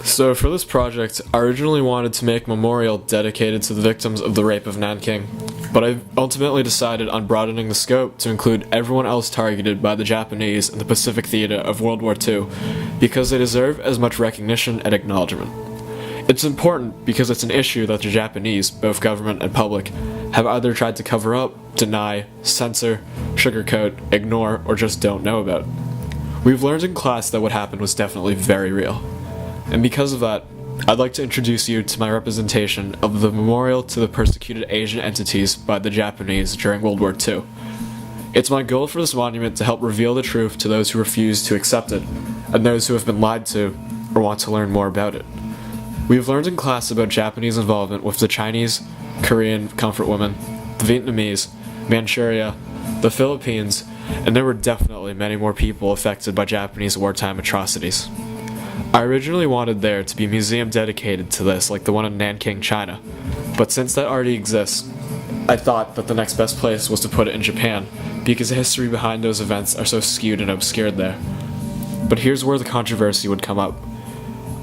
So for this project, I originally wanted to make a memorial dedicated to the victims of the rape of Nanking, but I ultimately decided on broadening the scope to include everyone else targeted by the Japanese in the Pacific theater of World War II, because they deserve as much recognition and acknowledgement. It's important because it's an issue that the Japanese, both government and public, have either tried to cover up, deny, censor, sugarcoat, ignore, or just don't know about. We've learned in class that what happened was definitely very real. And because of that, I'd like to introduce you to my representation of the Memorial to the Persecuted Asian Entities by the Japanese during World War II. It's my goal for this monument to help reveal the truth to those who refuse to accept it, and those who have been lied to or want to learn more about it. We've learned in class about Japanese involvement with the Chinese, Korean comfort women, the Vietnamese, Manchuria, the Philippines, and there were definitely many more people affected by Japanese wartime atrocities. I originally wanted there to be a museum dedicated to this, like the one in Nanking, China, but since that already exists, I thought that the next best place was to put it in Japan, because the history behind those events are so skewed and obscured there. But here's where the controversy would come up.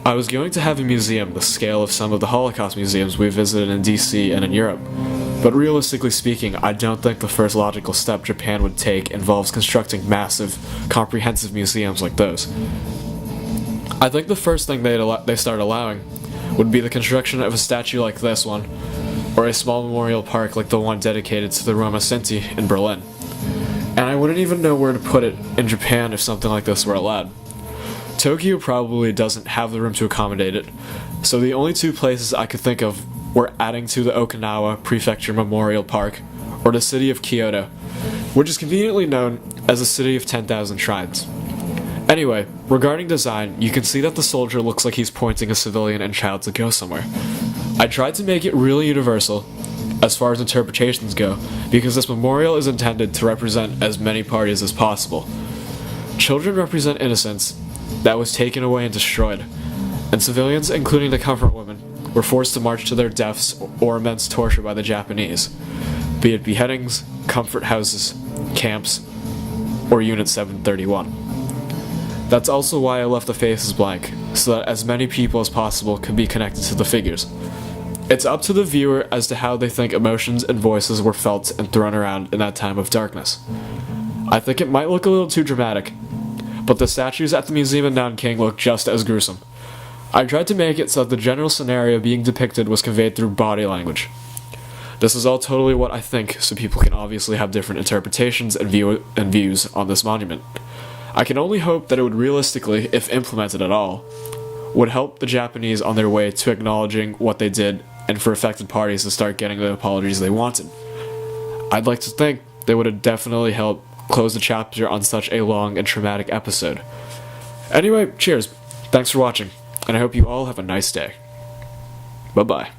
I was going to have a museum the scale of some of the Holocaust museums we visited in DC and in Europe, but realistically speaking, I don't think the first logical step Japan would take involves constructing massive, comprehensive museums like those. I think the first thing they start allowing would be the construction of a statue like this one, or a small memorial park like the one dedicated to the Roma Sinti in Berlin. And I wouldn't even know where to put it in Japan if something like this were allowed. Tokyo probably doesn't have the room to accommodate it, so the only two places I could think of were adding to the Okinawa Prefecture Memorial Park, or the city of Kyoto, which is conveniently known as the City of 10,000 Shrines. Anyway, regarding design, you can see that the soldier looks like he's pointing a civilian and child to go somewhere. I tried to make it really universal, as far as interpretations go, because this memorial is intended to represent as many parties as possible. Children represent innocence that was taken away and destroyed, and civilians, including the comfort women, were forced to march to their deaths or immense torture by the Japanese, be it beheadings, comfort houses, camps, or Unit 731. That's also why I left the faces blank, so that as many people as possible could be connected to the figures. It's up to the viewer as to how they think emotions and voices were felt and thrown around in that time of darkness. I think it might look a little too dramatic, but the statues at the museum in Nanking look just as gruesome. I tried to make it so that the general scenario being depicted was conveyed through body language. This is all totally what I think, so people can obviously have different interpretations and views on this monument. I can only hope that it would realistically, if implemented at all, would help the Japanese on their way to acknowledging what they did and for affected parties to start getting the apologies they wanted. I'd like to think they would have definitely helped close the chapter on such a long and traumatic episode. Anyway, cheers, thanks for watching, and I hope you all have a nice day. Bye-bye.